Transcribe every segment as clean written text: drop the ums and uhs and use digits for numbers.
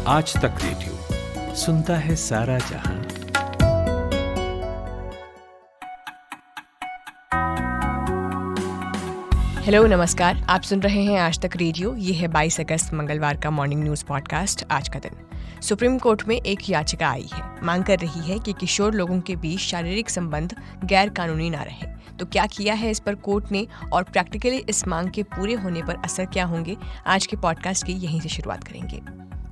आज तक रेडियो सुनता है सारा जहां। हेलो नमस्कार, आप सुन रहे हैं आज तक रेडियो। ये है 22 अगस्त मंगलवार का मॉर्निंग न्यूज पॉडकास्ट आज का दिन। सुप्रीम कोर्ट में एक याचिका आई है, मांग कर रही है कि किशोर लोगों के बीच शारीरिक संबंध गैर कानूनी ना रहे। तो क्या किया है इस पर कोर्ट ने और प्रैक्टिकली इस मांग के पूरे होने पर असर क्या होंगे, आज के पॉडकास्ट की यहीं से शुरुआत करेंगे।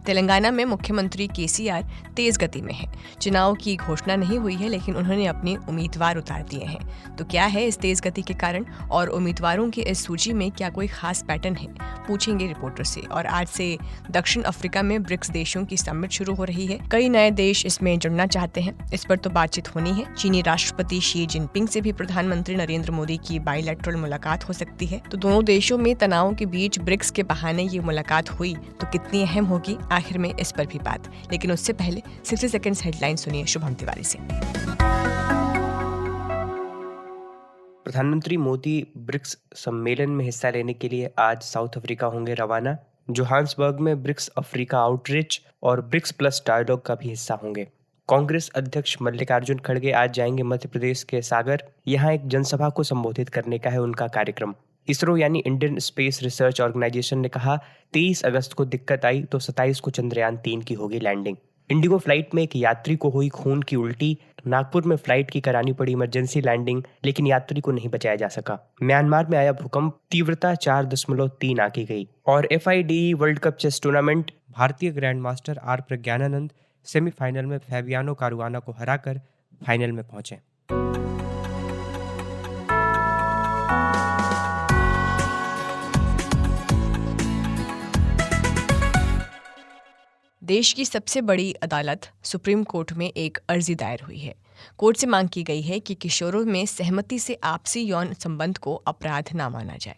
तेलंगाना में मुख्यमंत्री केसीआर तेज गति में है। चुनाव की घोषणा नहीं हुई है, लेकिन उन्होंने अपने उम्मीदवार उतार दिए हैं। तो क्या है इस तेज गति के कारण और उम्मीदवारों की इस सूची में क्या कोई खास पैटर्न है, पूछेंगे रिपोर्टर से। और आज से दक्षिण अफ्रीका में ब्रिक्स देशों की समिट शुरू हो रही है। कई नए देश इसमें जुड़ना चाहते हैं, इस पर तो बातचीत होनी है। चीनी राष्ट्रपति शी जिनपिंग से भी प्रधानमंत्री नरेंद्र मोदी की बायलैटरल मुलाकात हो सकती है। तो दोनों देशों में तनाव के बीच ब्रिक्स के बहाने ये मुलाकात हुई तो कितनी अहम होगी, आखिर में इस पर भी बात। लेकिन उससे पहले 60 सेकंड्स हेडलाइन सुनिए शुभम तिवारी से। प्रधानमंत्री मोदी ब्रिक्स सम्मेलन में हिस्सा लेने के लिए आज साउथ अफ्रीका होंगे रवाना। जोहान्सबर्ग में ब्रिक्स अफ्रीका आउटरीच और ब्रिक्स प्लस डायलॉग का भी हिस्सा होंगे। कांग्रेस अध्यक्ष मल्लिकार्जुन खड़गे आज जाएंगे मध्य प्रदेश के सागर। यहाँ एक जनसभा को संबोधित करने का है उनका कार्यक्रम। इसरो यानी इंडियन स्पेस रिसर्च ऑर्गेनाइजेशन ने कहा 23 अगस्त को दिक्कत आई तो 27 को चंद्रयान 3 की होगी लैंडिंग। इंडिगो फ्लाइट में एक यात्री को हुई खून की उल्टी। नागपुर में फ्लाइट की करानी पड़ी इमरजेंसी लैंडिंग, लेकिन यात्री को नहीं बचाया जा सका। म्यांमार में आया भूकंप, तीव्रता 4.3 आंकी गई। और FIDE world cup chess tournament, भारतीय grand master R Praggnanandhaa semifinal में फैबियानो कारुआना को हराकर फाइनल में पहुंचे। देश की सबसे बड़ी अदालत सुप्रीम कोर्ट में एक अर्जी दायर हुई है। कोर्ट से मांग की गई है कि किशोरों में सहमति से आपसी यौन संबंध को अपराध न माना जाए।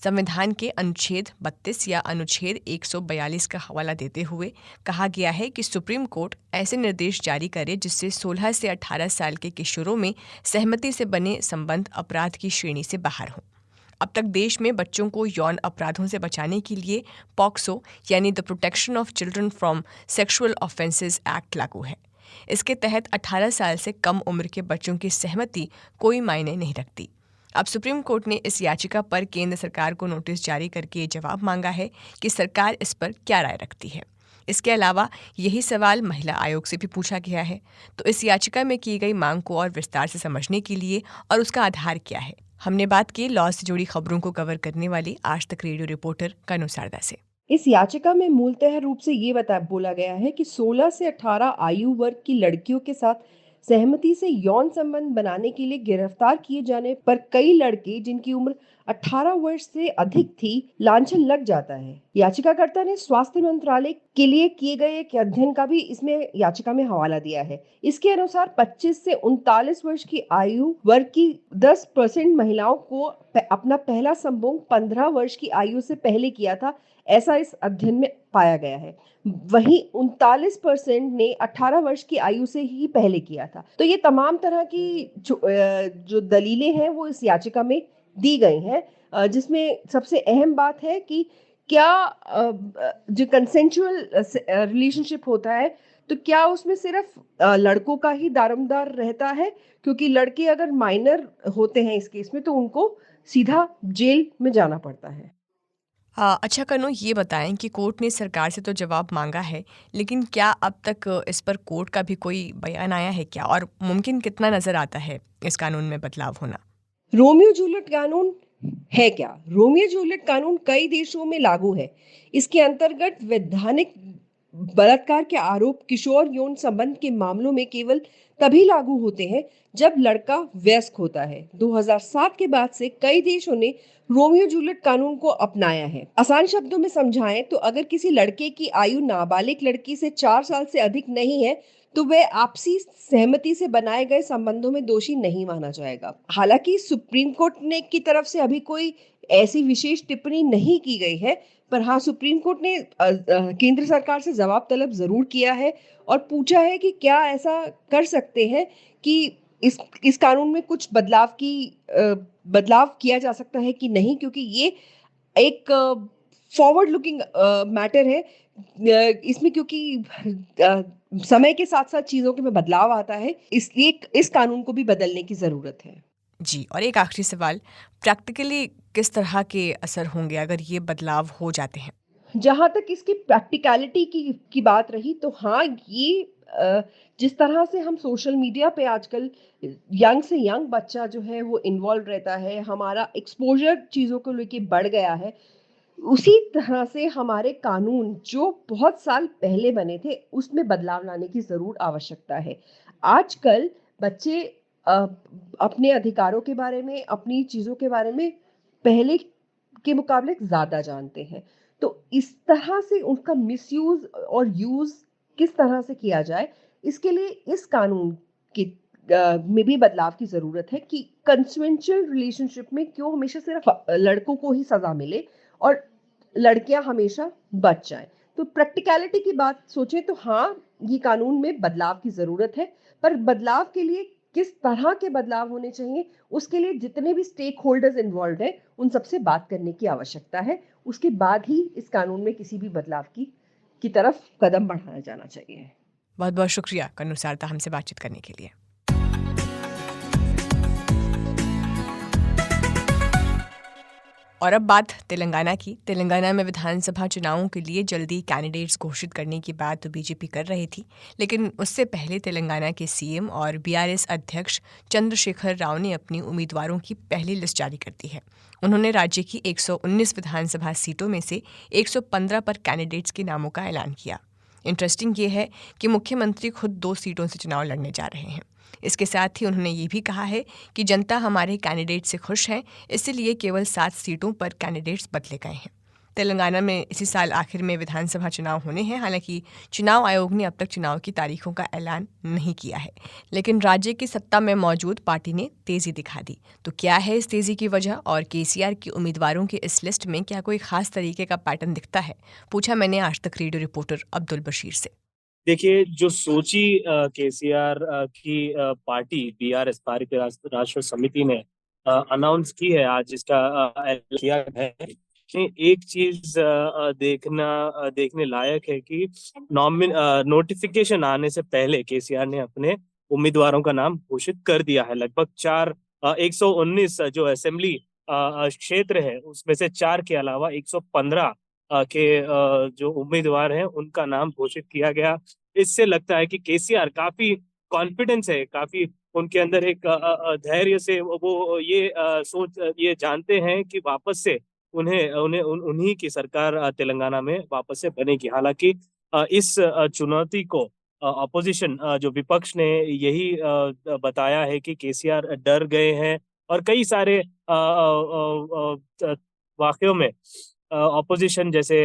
संविधान के अनुच्छेद 32 या अनुच्छेद 142 का हवाला देते हुए कहा गया है कि सुप्रीम कोर्ट ऐसे निर्देश जारी करे जिससे 16 से 18 साल के किशोरों में सहमति से बने संबंध अपराध की श्रेणी से बाहर हों। अब तक देश में बच्चों को यौन अपराधों से बचाने के लिए पॉक्सो यानी the protection of children from sexual offences act लागू है। इसके तहत 18 साल से कम उम्र के बच्चों की सहमति कोई मायने नहीं रखती। अब सुप्रीम कोर्ट ने इस याचिका पर केंद्र सरकार को नोटिस जारी करके जवाब मांगा है कि सरकार इस पर क्या राय रखती है। इसके अलावा यही सवाल महिला आयोग से भी पूछा गया है। तो इस याचिका में की गई मांग को और विस्तार से समझने के लिए और उसका आधार क्या है, हमने बात की लॉ से जुड़ी खबरों को कवर करने वाली आज तक रेडियो रिपोर्टर कनु सारदा से। इस याचिका में मूलतः रूप से ये बोला गया है कि 16 से 18 आयु वर्ग की लड़कियों के साथ सहमति से यौन संबंध बनाने के लिए गिरफ्तार किए जाने पर कई लड़के जिनकी उम्र 18 वर्ष से अधिक थी लांछन लग जाता है। याचिकाकर्ता ने स्वास्थ्य मंत्रालय के लिए किए गए एक अध्ययन का भी इसमें याचिका में हवाला दिया है। इसके अनुसार 25 से 39 वर्ष की आयु वर्ग की 10% महिलाओं को अपना पहला संभोग 15 वर्ष की आयु से पहले किया था, ऐसा इस अध्ययन में पाया गया है। वहीं 39% ने 18 वर्ष की आयु से ही पहले किया था। तो ये तमाम तरह की जो दलीलें हैं वो इस याचिका में दी गई हैं, जिसमें सबसे अहम बात है कि क्या जो कंसेंशुअल रिलेशनशिप होता है तो क्या उसमें सिर्फ लड़कों का ही दारोमदार रहता है, क्योंकि लड़के अगर माइनर होते हैं इस केस में तो उनको सीधा जेल में जाना पड़ता है। अच्छा कनु, ये बताएं कि कोर्ट ने सरकार से तो जवाब मांगा है, लेकिन क्या अब तक इस पर कोर्ट का भी कोई बयान आया है क्या, और मुमकिन कितना नजर आता है इस कानून में बदलाव होना? रोमियो जूलियट कानून है क्या? रोमियो जूलियट कानून कई देशों में लागू है। इसके अंतर्गत वैधानिक बलात्कार के आरोप किशोर यौन संबंध के मामलों में केवल तभी लागू होते हैं जब लड़का वयस्क होता है। 2007 के बाद से कई देशों ने रोमियो जूलियट कानून को अपनाया है। आसान शब्दों में समझाएं तो अगर किसी लड़के की आयु नाबालिग लड़की से 4 साल से अधिक नहीं है तो वह आपसी सहमति से बनाए गए संबंधों में दोषी नहीं माना जाएगा। हालांकि सुप्रीम कोर्ट ने की तरफ से अभी कोई ऐसी विशेष टिप्पणी नहीं की गई है, पर हाँ, सुप्रीम कोर्ट ने केंद्र सरकार से जवाब तलब जरूर किया है और पूछा है कि क्या ऐसा कर सकते हैं कि इस कानून में कुछ बदलाव किया जा सकता है कि नहीं, क्योंकि ये एक फॉरवर्ड लुकिंग मैटर है, इसमें क्योंकि समय के साथ-साथ चीज़ों के में बदलाव आता है, इसलिए इस कानून को भी बदलने की ज़रूरत है। जी, और एक आखिरी सवाल, प्रैक्टिकली किस तरह के असर होंगे अगर ये बदलाव हो जाते हैं? जहाँ तक इसकी प्रैक्टिकैलिटी की बात रही तो हाँ, ये जिस तरह से हम सोशल मीडिया पे आजकल यंग से यंग बच्चा जो है वो इन्वॉल्व रहता है, हमारा एक्सपोज़र चीज़ों को लेके बढ़ गया है, उसी तरह से हमारे कानून जो बहुत साल पहले बने थे, उसमें बदलाव लाने की ज़रूर आवश्यकता है। आजकल बच्चे अ, अपने अधिकारों के बारे में, अपनी चीज़ों के बारे में पहले के मुकाबले ज़्यादा जानते हैं। तो इस तरह से उनका मिसयूज़ और यूज़ किस तरह से किया जाए, इसके लिए इस कानून की में भी बदलाव की ज़रूरत है कि कंसेंशुअल रिलेशनशिप में क्यों हमेशा सिर्फ़ लड़कों को ही सज़ा मिले और लड़कियाँ हमेशा बच जाएँ। तो प्रैक्टिकैलिटी की बात सोचें तो हाँ, ये कानून में बदलाव की ज़रूरत है, पर बदलाव के लिए किस तरह के बदलाव होने चाहिए, उसके लिए जितने भी स्टेक होल्डर्स इन्वॉल्व्ड हैं, उन सबसे बात करने की आवश्यकता है। उसके बाद ही इस कानून में किसी भी बदलाव की तरफ कदम बढ़ाया जाना चाहिए। बहुत-बहुत शुक्रिया कन्नू सारदा हमसे बातचीत करने के लिए। और अब बात तेलंगाना की। तेलंगाना में विधानसभा चुनावों के लिए जल्दी कैंडिडेट्स घोषित करने की बात तो बीजेपी कर रही थी, लेकिन उससे पहले तेलंगाना के सीएम और बीआरएस अध्यक्ष चंद्रशेखर राव ने अपनी उम्मीदवारों की पहली लिस्ट जारी कर दी है। उन्होंने राज्य की 119 विधानसभा सीटों में से 115 पर कैंडिडेट्स के नामों का ऐलान किया। इंटरेस्टिंग ये है कि मुख्यमंत्री खुद 2 सीटों से चुनाव लड़ने जा रहे हैं। इसके साथ ही उन्होंने ये भी कहा है कि जनता हमारे कैंडिडेट से खुश है, इसीलिए केवल 7 सीटों पर कैंडिडेट्स बदले गए हैं। तेलंगाना में इसी साल आखिर में विधानसभा चुनाव होने हैं। हालांकि चुनाव आयोग ने अब तक चुनाव की तारीखों का ऐलान नहीं किया है, लेकिन राज्य की सत्ता में मौजूद पार्टी ने तेजी दिखा दी। तो क्या है इस तेजी की वजह और केसीआर की उम्मीदवारों की इस लिस्ट में क्या कोई खास तरीके का पैटर्न दिखता है? पूछा मैंने आज तक रेडियो रिपोर्टर अब्दुल बशीर से। देखिए, जो सोची केसीआर की पार्टी बीआरएस भारतीय राष्ट्र समिति ने अनाउंस की है, आज इसका ऐलान किया है कि एक चीज देखने लायक है कि नोटिफिकेशन आने से पहले केसीआर ने अपने उम्मीदवारों का नाम घोषित कर दिया है। लगभग 119 जो असेंबली क्षेत्र है उसमें से 4 के अलावा 115 के जो उम्मीदवार हैं उनका नाम घोषित किया गया। इससे लगता है कि केसीआर काफी कॉन्फिडेंस है, काफी उनके अंदर एक धैर्य से वो ये सोच ये जानते हैं कि वापस से उन्हीं की सरकार तेलंगाना में वापस से बनेगी। हालांकि इस चुनौती को अपोजिशन जो विपक्ष ने यही बताया है कि केसीआर डर गए हैं और कई सारे वाकयों में ऑपोजिशन जैसे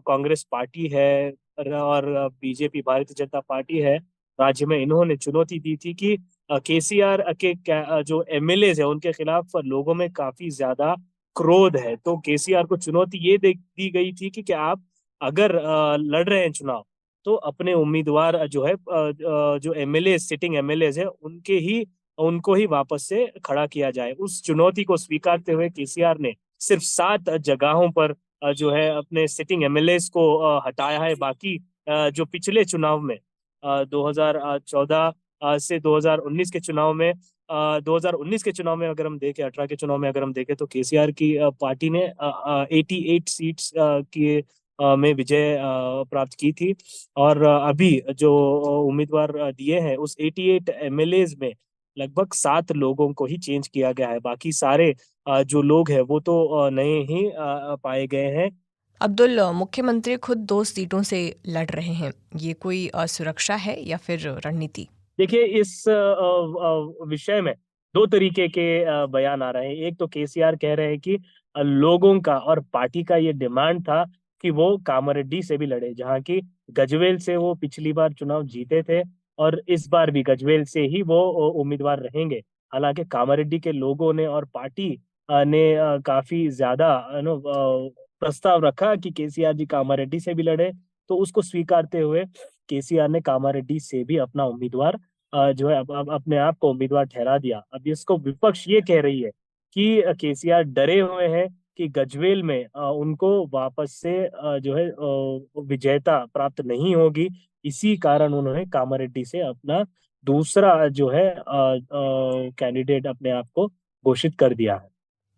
कांग्रेस पार्टी है और बीजेपी भारतीय जनता पार्टी है राज्य में, इन्होंने चुनौती दी थी कि केसीआर के जो एमएलए है उनके खिलाफ लोगों में काफी ज्यादा क्रोध है। तो केसीआर को चुनौती ये दी गई थी कि आप अगर लड़ रहे हैं चुनाव तो अपने उम्मीदवार जो है जो एमएलए सिटिंग एमएलए है उनको ही वापस से खड़ा किया जाए। उस चुनौती को स्वीकारते हुए केसीआर ने सिर्फ 7 जगहों पर जो है अपने सिटिंग एमएलएस को हटाया है। बाकी जो पिछले चुनाव में 2014 से 2019 के चुनाव में 2019 के चुनाव में अगर हम देखें, 18 के चुनाव में अगर हम देखें तो केसीआर की पार्टी ने 88 सीट्स की में विजय प्राप्त की थी और अभी जो उम्मीदवार दिए हैं उस 88 एमएलएज में लगभग 7 लोगों को ही चेंज किया गया है। बाकी सारे जो लोग हैं वो तो नए ही पाए गए हैं। अब्दुल, मुख्यमंत्री खुद 2 सीटों से लड़ रहे हैं, ये कोई सुरक्षा है या फिर रणनीति? देखिए, इस विषय में 2 तरीके के बयान आ रहे हैं। एक तो केसीआर कह रहे हैं कि लोगों का और पार्टी का ये डिमांड था कि वो कामारेड्डी से भी लड़े, जहाँ की गजवेल से वो पिछली बार चुनाव जीते थे और इस बार भी गजवेल से ही वो उम्मीदवार रहेंगे। हालांकि कामारेड्डी के लोगों ने और पार्टी ने काफी ज्यादा प्रस्ताव रखा कि केसीआर जी कामारेड्डी से भी लड़े, तो उसको स्वीकारते हुए केसीआर ने कामारेड्डी से भी अपना उम्मीदवार जो है अब अपने आप को उम्मीदवार ठहरा दिया। अब इसको विपक्ष ये कह रही है कि केसीआर डरे हुए हैं कि गजवेल में उनको वापस से जो है विजेता प्राप्त नहीं होगी। इसी कारण उन्होंने कामारेड्डी से अपना दूसरा जो है कैंडिडेट अपने आप को घोषित कर दिया है।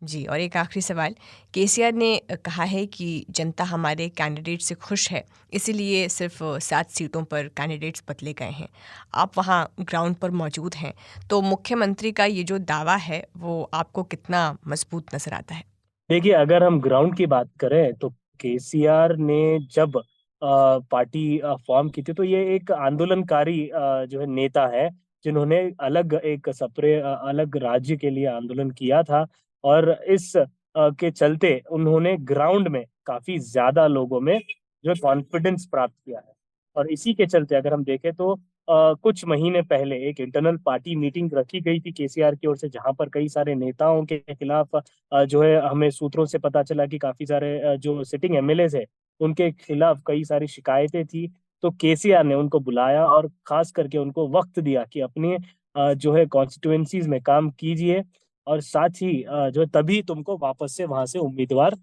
जी, और एक आखिरी सवाल, केसीआर ने कहा है कि जनता हमारे कैंडिडेट से खुश है, इसीलिए सिर्फ 7 सीटों पर कैंडिडेट्स बदले गए हैं। आप वहाँ ग्राउंड पर मौजूद हैं, तो मुख्यमंत्री का ये जो दावा है वो आपको कितना मजबूत नजर आता है? देखिए, अगर हम ग्राउंड की बात करें तो केसीआर ने जब पार्टी फॉर्म की थी तो ये एक आंदोलनकारी जो है नेता है, जिन्होंने अलग राज्य के लिए आंदोलन किया था। और इस के चलते उन्होंने ग्राउंड में काफी ज्यादा लोगों में जो कॉन्फिडेंस प्राप्त किया है। और इसी के चलते अगर हम देखें तो कुछ महीने पहले एक इंटरनल पार्टी मीटिंग रखी गई थी केसीआर की ओर से, जहां पर कई सारे नेताओं के खिलाफ जो है हमें सूत्रों से पता चला कि काफी सारे जो सिटिंग एमएलएज है उनके खिलाफ कई सारी शिकायतें थी। तो केसीआर ने उनको बुलाया और खास करके उनको वक्त दिया कि अपने जो है कॉन्स्टिट्यूएंसीज में काम कीजिए, और साथ ही जो है तभी तुमको वापस से वहां से उम्मीदवार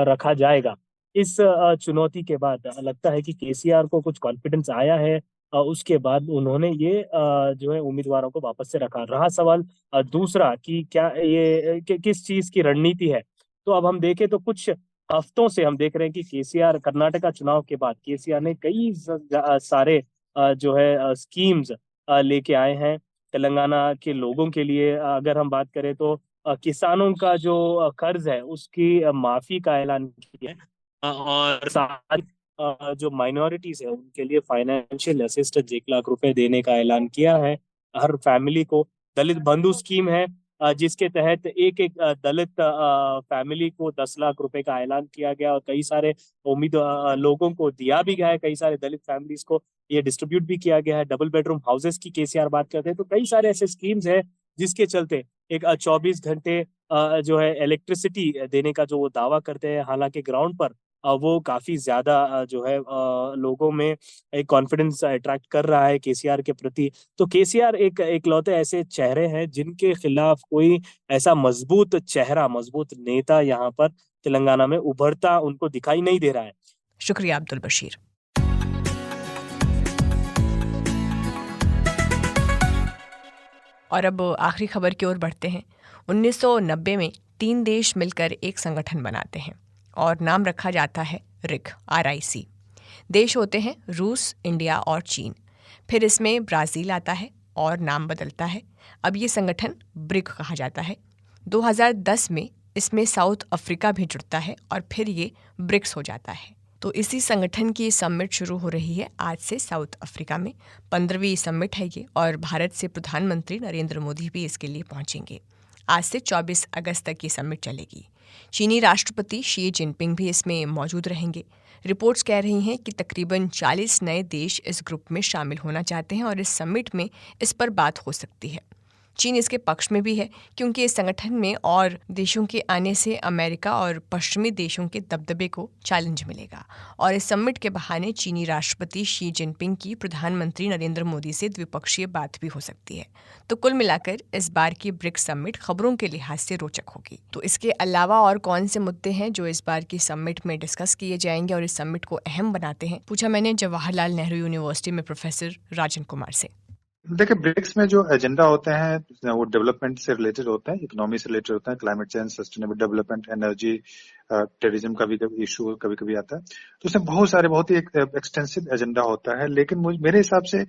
रखा जाएगा। इस चुनौती के बाद लगता है कि केसीआर को कुछ कॉन्फिडेंस आया है। उसके बाद उन्होंने ये जो है उम्मीदवारों को वापस से रखा। रहा सवाल दूसरा कि क्या ये किस चीज की रणनीति है, तो अब हम देखें तो कुछ हफ्तों से हम देख रहे हैं कि केसीआर कर्नाटका चुनाव के बाद केसीआर ने कई सारे जो है स्कीम्स लेके आए हैं तेलंगाना के लोगों के लिए। अगर हम बात करें तो किसानों का जो कर्ज है उसकी माफी का ऐलान किया है। और साथ जो माइनॉरिटीज है उनके लिए फाइनेंशियल असिस्टेंस 1 लाख रुपए देने का ऐलान किया है हर फैमिली को। दलित बंधु स्कीम है जिसके तहत एक एक दलित फैमिली को 10 लाख रुपए का ऐलान किया गया, और कई सारे लोगों को दिया भी गया है। कई सारे दलित फैमिलीज को ये डिस्ट्रीब्यूट भी किया गया है। डबल बेडरूम हाउसेस की केसीआर बात करते हैं तो कई सारे ऐसे स्कीम्स है जिसके चलते एक 24 घंटे जो है इलेक्ट्रिसिटी देने का जो वो दावा करते हैं। हालांकि ग्राउंड पर वो काफी ज्यादा जो है लोगों में एक कॉन्फिडेंस अट्रैक्ट कर रहा है केसीआर के प्रति। तो केसीआर एक इकलौते ऐसे चेहरे हैं जिनके खिलाफ कोई ऐसा मजबूत चेहरा, मजबूत नेता यहाँ पर तेलंगाना में उभरता उनको दिखाई नहीं दे रहा है। शुक्रिया अब्दुल बशीर। और अब आखिरी खबर की ओर बढ़ते हैं। 1990 में 3 देश मिलकर एक संगठन बनाते हैं और नाम रखा जाता है रिक, RIC। देश होते हैं रूस, इंडिया और चीन। फिर इसमें ब्राज़ील आता है और नाम बदलता है। अब ये संगठन ब्रिक कहा जाता है। 2010 में इसमें साउथ अफ्रीका भी जुड़ता है और फिर ये ब्रिक्स हो जाता है। तो इसी संगठन की समिट शुरू हो रही है आज से साउथ अफ्रीका में। 15वीं समिट है ये, और भारत से प्रधानमंत्री नरेंद्र मोदी भी इसके लिए पहुंचेंगे। आज से 24 अगस्त तक ये समिट चलेगी। चीनी राष्ट्रपति शी जिनपिंग भी इसमें मौजूद रहेंगे। रिपोर्ट्स कह रही हैं कि तकरीबन 40 नए देश इस ग्रुप में शामिल होना चाहते हैं और इस समिट में इस पर बात हो सकती है। चीन इसके पक्ष में भी है क्योंकि इस संगठन में और देशों के आने से अमेरिका और पश्चिमी देशों के दबदबे को चैलेंज मिलेगा, और इस समिट के बहाने चीनी राष्ट्रपति शी जिनपिंग की प्रधानमंत्री नरेंद्र मोदी से द्विपक्षीय बात भी हो सकती है। तो कुल मिलाकर इस बार की ब्रिक्स समिट खबरों के लिहाज से रोचक होगी। तो इसके अलावा और कौन से मुद्दे हैं जो इस बार की समिट में डिस्कस किए जाएंगे और इस समिट को अहम बनाते हैं, पूछा मैंने जवाहरलाल नेहरू यूनिवर्सिटी में प्रोफेसर राजन कुमार से। देखिए, ब्रिक्स में जो एजेंडा होते हैं वो डेवलपमेंट से रिलेटेड होते हैं, इकोनॉमी से रिलेटेड होते हैं, climate change, sustainable development, energy, terrorism का भी इशू कभी कभी आता है। तो उसमें बहुत ही एक्सटेंसिव एजेंडा होता है। लेकिन मेरे हिसाब से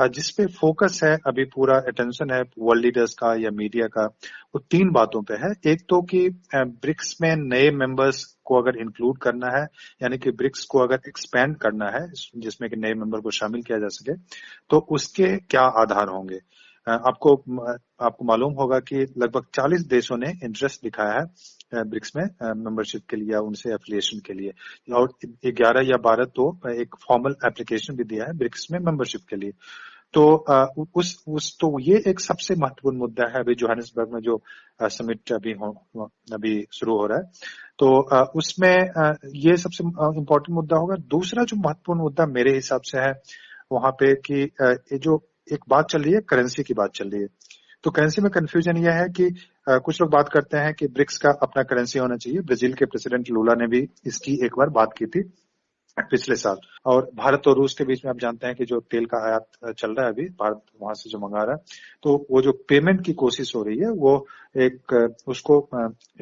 जिस पे फोकस है, अभी पूरा अटेंशन है वर्ल्ड लीडर्स का या मीडिया का, वो 3 बातों पे है। एक तो कि ब्रिक्स में नए मेंबर्स को अगर इंक्लूड करना है, यानी कि ब्रिक्स को अगर एक्सपैंड करना है जिसमें कि नए मेंबर को शामिल किया जा सके, तो उसके क्या आधार होंगे। आपको मालूम होगा कि लगभग 40 देशों ने इंटरेस्ट दिखाया है ब्रिक्स में मेंबरशिप के लिए या उनसे एफिलिएशन के लिए, और 11 या 12 तो एक फॉर्मल एप्लीकेशन भी दिया है ब्रिक्स में मेंबरशिप के लिए। तो तो ये एक सबसे महत्वपूर्ण मुद्दा है अभी जोहानिसबर्ग में जो समिट अभी शुरू हो रहा है। तो उसमें ये सबसे इम्पोर्टेंट मुद्दा होगा। दूसरा जो महत्वपूर्ण मुद्दा मेरे हिसाब से है वहां पे कि ये जो एक बात चल रही है, करेंसी की बात चल रही है। तो करेंसी में कंफ्यूजन यह है कि कुछ लोग बात करते हैं कि ब्रिक्स का अपना करेंसी होना चाहिए। ब्राजील के प्रेसिडेंट लूला ने भी इसकी एक बार बात की थी पिछले साल। और भारत और रूस के बीच में आप जानते हैं कि जो तेल का आयात चल रहा है अभी, भारत वहां से जो मंगा रहा है, तो वो जो पेमेंट की कोशिश हो रही है वो एक उसको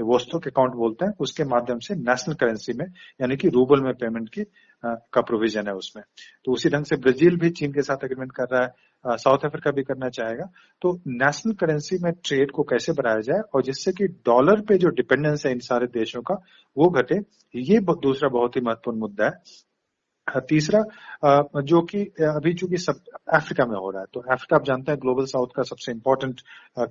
वोस्टोक अकाउंट बोलते हैं, उसके माध्यम से नेशनल करेंसी में यानी कि रूबल में पेमेंट की का प्रोविजन है उसमें। तो उसी ढंग से ब्राजील भी चीन के साथ एग्रीमेंट कर रहा है, साउथ अफ्रीका भी करना चाहेगा। तो नेशनल करेंसी में ट्रेड को कैसे बढ़ाया जाए और जिससे कि डॉलर पे जो डिपेंडेंस है इन सारे देशों का वो घटे, ये दूसरा बहुत ही महत्वपूर्ण मुद्दा है। तीसरा जो कि अभी चूंकि सब अफ्रीका में हो रहा है, तो अफ्रीका आप जानते हैं ग्लोबल साउथ का सबसे इम्पोर्टेंट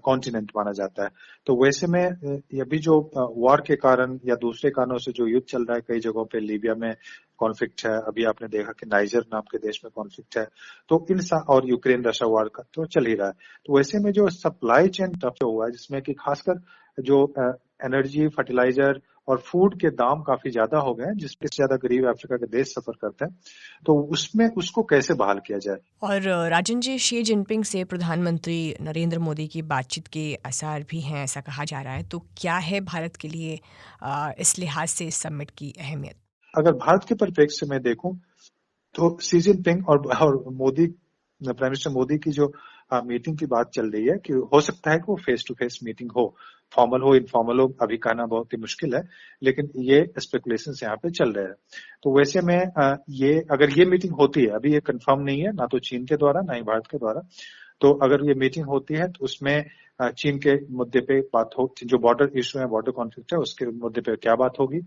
कॉन्टिनेंट माना जाता है। तो वैसे में अभी जो वॉर के कारण या दूसरे कारणों से जो युद्ध चल रहा है कई जगहों पे, लीबिया में कॉन्फ्लिक्ट है, अभी आपने देखा कि नाइजर नाम के देश में कॉन्फ्लिक्ट है, तो और यूक्रेन रशिया वॉर का तो चल ही रहा है। तो वैसे में जो सप्लाई चेन टफ हुआ है, जिसमें कि खासकर जो एनर्जी, फर्टिलाइजर और फूड के दाम काफी ज्यादा हो गए हैं, जिससे ज्यादा गरीब अफ्रीका के देश सफर करते हैं, तो उसमें उसको कैसे बहाल किया जाए। और राजन जी, शी जिनपिंग से प्रधानमंत्री नरेंद्र मोदी की बातचीत के आसार भी हैं, ऐसा कहा जा रहा है। तो क्या है भारत के लिए इस लिहाज से इस समिट की अहमियत? अगर भारत के परिप्रेक्ष्य में देखूं तो शी जिनपिंग और मोदी, प्राइम मिनिस्टर मोदी की जो मीटिंग की बात चल रही है कि हो सकता है कि वो फेस टू फेस मीटिंग हो, फॉर्मल हो इनफॉर्मल हो, अभी कहना बहुत ही मुश्किल है, लेकिन ये स्पेकुलेशन यहाँ पे चल रहे हैं। तो वैसे में ये अगर ये मीटिंग होती है, अभी ये कंफर्म नहीं है ना तो चीन के द्वारा ना ही भारत के द्वारा, तो अगर ये मीटिंग होती है तो उसमें चीन के मुद्दे पे बात हो, जो बॉर्डर इशू है, बॉर्डर कॉन्फ्लिक्ट है, उसके मुद्दे पे क्या बात होगी।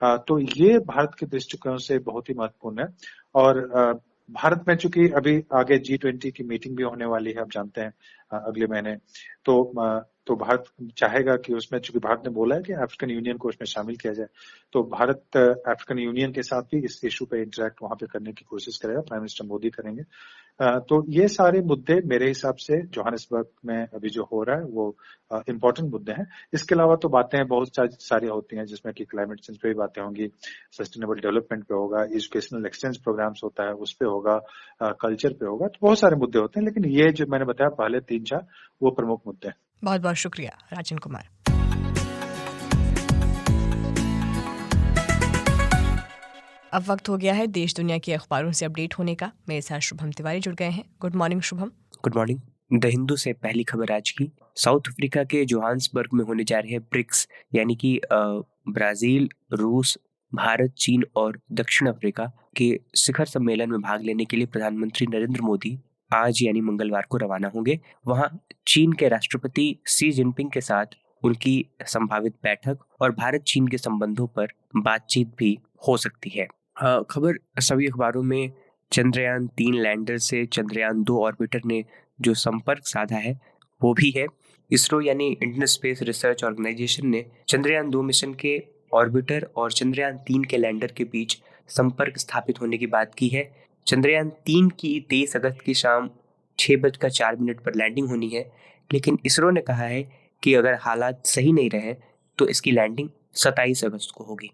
तो ये भारत के दृष्टिकोण से बहुत ही महत्वपूर्ण है। और भारत में चूंकि अभी आगे G20 की मीटिंग भी होने वाली है, आप जानते हैं अगले महीने, तो भारत चाहेगा कि उसमें, चूंकि भारत ने बोला है कि अफ्रीकन यूनियन को उसमें शामिल किया जाए, तो भारत अफ्रीकन यूनियन के साथ भी इस इशू पे इंटरेक्ट वहां पे करने की कोशिश करेगा, प्राइम मिनिस्टर मोदी करेंगे। तो ये सारे मुद्दे मेरे हिसाब से जोहानिसबर्ग में अभी जो हो रहा है वो इम्पोर्टेंट मुद्दे हैं। इसके अलावा तो बातें बहुत सारी होती हैं, जिसमें कि क्लाइमेट चेंज पे भी बातें होंगी, सस्टेनेबल डेवलपमेंट पे होगा, एजुकेशनल एक्सचेंज प्रोग्राम्स होता है उस पे होगा, कल्चर पे होगा, तो बहुत सारे मुद्दे होते हैं, लेकिन ये जो मैंने बताया पहले 3-4 वो प्रमुख मुद्दे हैं। बहुत बहुत शुक्रिया राजन कुमार। अब वक्त हो गया है देश दुनिया के अखबारों से अपडेट होने का। मेरे साथ शुभम तिवारी जुड़ गए हैं। Good morning Shubham. Good morning. The Hindu से पहली खबर आज की, साउथ अफ्रीका के जोहान्सबर्ग में होने जा रहे हैं ब्रिक्स, यानी कि ब्राजील, रूस, भारत, चीन और दक्षिण अफ्रीका के शिखर सम्मेलन में भाग लेने के लिए प्रधानमंत्री नरेंद्र मोदी आज यानी मंगलवार को रवाना होंगे। वहां चीन के राष्ट्रपति शी जिनपिंग के साथ उनकी संभावित बैठक और भारत चीन के संबंधों पर बातचीत भी हो सकती है। खबर सभी अखबारों में चंद्रयान 3 लैंडर से चंद्रयान 2 ऑर्बिटर ने जो संपर्क साधा है वो भी है। इसरो यानी इंडियन स्पेस रिसर्च ऑर्गेनाइजेशन ने चंद्रयान 2 मिशन के ऑर्बिटर और चंद्रयान 3 के लैंडर के बीच संपर्क स्थापित होने की बात की है। चंद्रयान 3 की 23 अगस्त की शाम 6:04 पर लैंडिंग होनी है, लेकिन इसरो ने कहा है कि अगर हालात सही नहीं रहे तो इसकी लैंडिंग 27 अगस्त को होगी।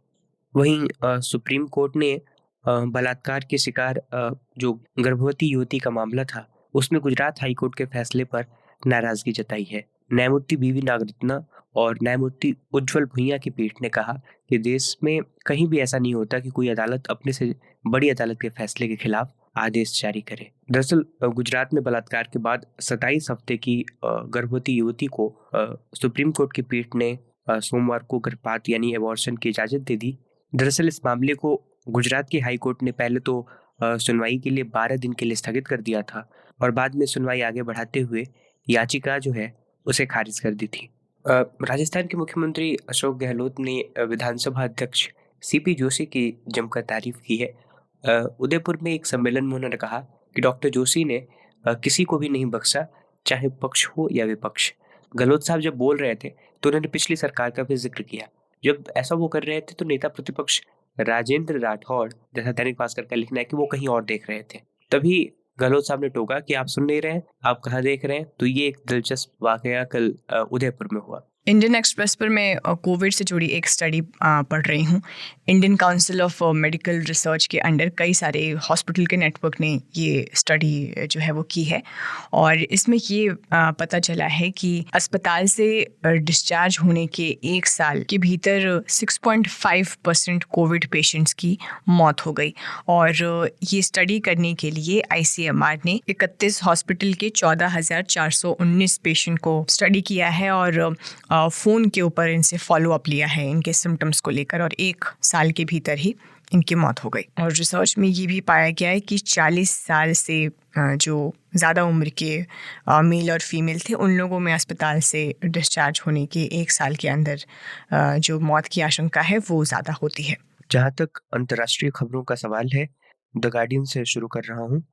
वहीं सुप्रीम कोर्ट ने बलात्कार के शिकार जो गर्भवती युवती का मामला था उसमें गुजरात हाई कोर्ट के फैसले पर नाराजगी जताई है। न्यायमूर्ति बीवी नागरत्ना और न्यायमूर्ति उज्जवल भुइयां की पीठ ने कहा कि देश में कहीं भी ऐसा नहीं होता कि कोई अदालत अपने से बड़ी अदालत के फैसले के खिलाफ आदेश जारी करे। दरअसल गुजरात में बलात्कार के बाद 27 हफ्ते की गर्भवती युवती को सुप्रीम कोर्ट की पीठ ने सोमवार को गर्भपात यानी एबॉर्शन की इजाजत दे दी। दरअसल इस मामले को गुजरात की हाई कोर्ट ने पहले तो सुनवाई के लिए 12 दिन के लिए स्थगित कर दिया था और बाद में सुनवाई आगे बढ़ाते हुए याचिका जो है उसे खारिज कर दी थी। राजस्थान के मुख्यमंत्री अशोक गहलोत ने विधानसभा अध्यक्ष सीपी जोशी की जमकर तारीफ की है। उदयपुर में एक सम्मेलन में उन्होंने कहा कि डॉक्टर जोशी ने किसी को भी नहीं बख्शा, चाहे पक्ष हो या विपक्ष। गहलोत साहब जब बोल रहे थे तो उन्होंने पिछली सरकार का भी जिक्र किया। जब ऐसा वो कर रहे थे तो नेता प्रतिपक्ष राजेंद्र राठौड़, जैसा दैनिक भास्कर का लिखना है, कि वो कहीं और देख रहे थे। तभी गहलोत साहब ने टोका कि आप सुन नहीं रहे हैं, आप कहाँ देख रहे हैं। तो ये एक दिलचस्प वाकया कल उदयपुर में हुआ। इंडियन एक्सप्रेस पर मैं कोविड से जुड़ी एक स्टडी पढ़ रही हूँ। Indian council of medical research के अंडर कई सारे हॉस्पिटल के नेटवर्क ने ये स्टडी जो है वो की है, और इसमें ये पता चला है कि अस्पताल से डिस्चार्ज होने के 1 साल के भीतर 6.5% कोविड पेशेंट्स की मौत हो गई। और ये स्टडी करने के लिए ICMR ने 31 हॉस्पिटल के 14,419 पेशेंट को स्टडी किया है और फ़ोन के ऊपर इनसे फॉलो अप लिया है इनके सिम्टम्स को लेकर, और 1 साल के भीतर ही इनकी मौत हो गई। और रिसर्च में ये भी पाया गया है कि 40 साल से जो ज़्यादा उम्र के मेल और फीमेल थे, उन लोगों में अस्पताल से डिस्चार्ज होने के 1 साल के अंदर जो मौत की आशंका है वो ज़्यादा होती है। जहाँ तक अंतर्राष्ट्रीय खबरों का सवाल है, द गार्डियन से शुरू कर रहा हूँ।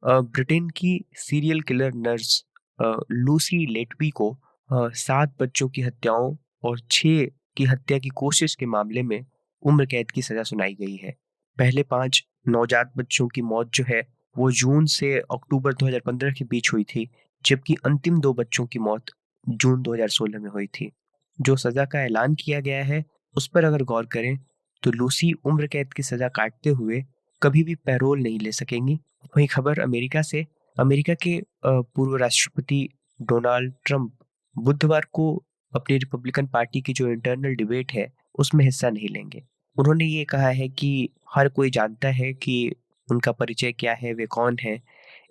ब्रिटेन की सीरियल किलर नर्स लूसी लेटबी को 7 बच्चों की हत्याओं और 6 की हत्या की कोशिश के मामले में उम्र कैद की सजा सुनाई गई है। पहले 5 नवजात बच्चों की मौत जो है वो जून से अक्टूबर 2015 के बीच हुई थी, जबकि अंतिम 2 बच्चों की मौत जून 2016 में हुई थी। जो सजा का ऐलान किया गया है उस पर अगर गौर करें तो लूसी उम्र कैद की सजा काटते हुए कभी भी पैरोल नहीं ले सकेंगी। वही खबर अमेरिका से। अमेरिका के पूर्व राष्ट्रपति डोनाल्ड ट्रंप बुधवार को अपनी रिपब्लिकन पार्टी की जो इंटरनल डिबेट है उसमें हिस्सा नहीं लेंगे। उन्होंने ये कहा है कि हर कोई जानता है कि उनका परिचय क्या है, वे कौन है,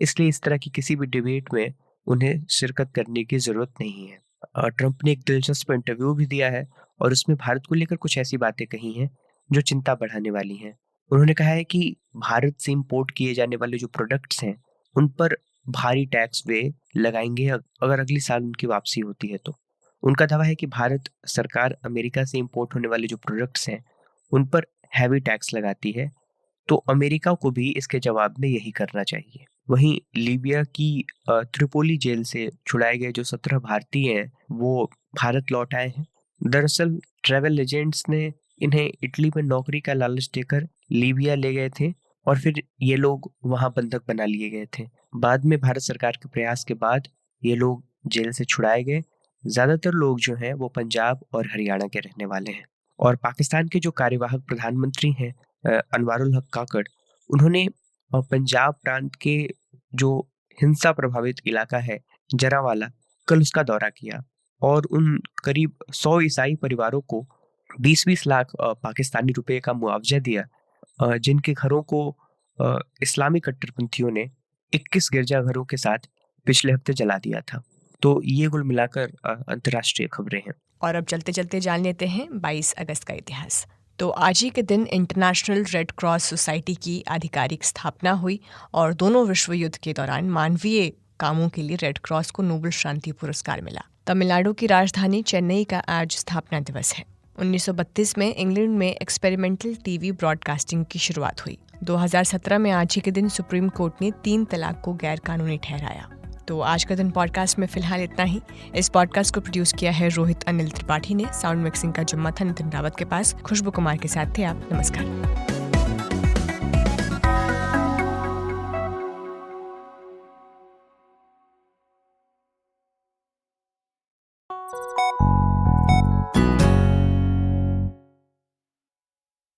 इसलिए इस तरह की किसी भी डिबेट में उन्हें शिरकत करने की जरूरत नहीं है। ट्रंप ने एक दिलचस्प इंटरव्यू भी दिया है और उसमें भारत को लेकर कुछ ऐसी बातें कही हैं जो चिंता बढ़ाने वाली हैं। उन्होंने कहा है कि भारत से इंपोर्ट किए जाने वाले जो प्रोडक्ट्स हैं उन पर भारी टैक्स वे लगाएंगे अगर अगले साल उनकी वापसी होती है तो। उनका दावा है कि भारत सरकार अमेरिका से इंपोर्ट होने वाले जो प्रोडक्ट्स हैं उन पर हैवी टैक्स लगाती है, तो अमेरिका को भी इसके जवाब में यही करना चाहिए। वहीं लीबिया की त्रिपोली जेल से छुड़ाए गए जो 17 भारतीय हैं वो भारत लौट आए हैं। दरअसल ट्रैवल एजेंट्स ने इन्हें इटली में नौकरी का लालच देकर लीबिया ले गए थे और फिर ये लोग वहां बंधक बना लिए गए थे। बाद में भारत सरकार के प्रयास के बाद ये लोग जेल से छुड़ाए गए। ज्यादातर लोग जो हैं वो पंजाब और हरियाणा के रहने वाले हैं। और पाकिस्तान के जो कार्यवाहक प्रधानमंत्री हैं अनवारुल हक काकड़, उन्होंने पंजाब प्रांत के जो हिंसा प्रभावित इलाका है जरावाला, कल उसका दौरा किया और उन करीब 100 ईसाई परिवारों को 20-20 लाख पाकिस्तानी रुपए का मुआवजा दिया, जिनके घरों को इस्लामी कट्टरपंथियों ने 21 गिरजाघरों के साथ पिछले हफ्ते जला दिया था। तो ये कुल मिलाकर अंतर्राष्ट्रीय खबरें हैं। और अब चलते चलते जान लेते हैं 22 अगस्त का इतिहास। तो आज ही के दिन इंटरनेशनल रेड क्रॉस सोसाइटी की आधिकारिक स्थापना हुई और दोनों विश्व युद्ध के दौरान मानवीय कामों के लिए रेड क्रॉस को नोबेल शांति पुरस्कार मिला। तमिलनाडु की राजधानी चेन्नई का आज स्थापना दिवस है। 1932 में इंग्लैंड में एक्सपेरिमेंटल टीवी ब्रॉडकास्टिंग की शुरुआत हुई। 2017 में आज ही के दिन सुप्रीम कोर्ट ने 3 तलाक को गैर कानूनी ठहराया। तो आज का दिन पॉडकास्ट में फिलहाल इतना ही। इस पॉडकास्ट को प्रोड्यूस किया है रोहित अनिल त्रिपाठी ने। साउंड मिक्सिंग का जिम्मा था नितिन रावत के पास। खुशबू कुमार के साथ थे आप। नमस्कार।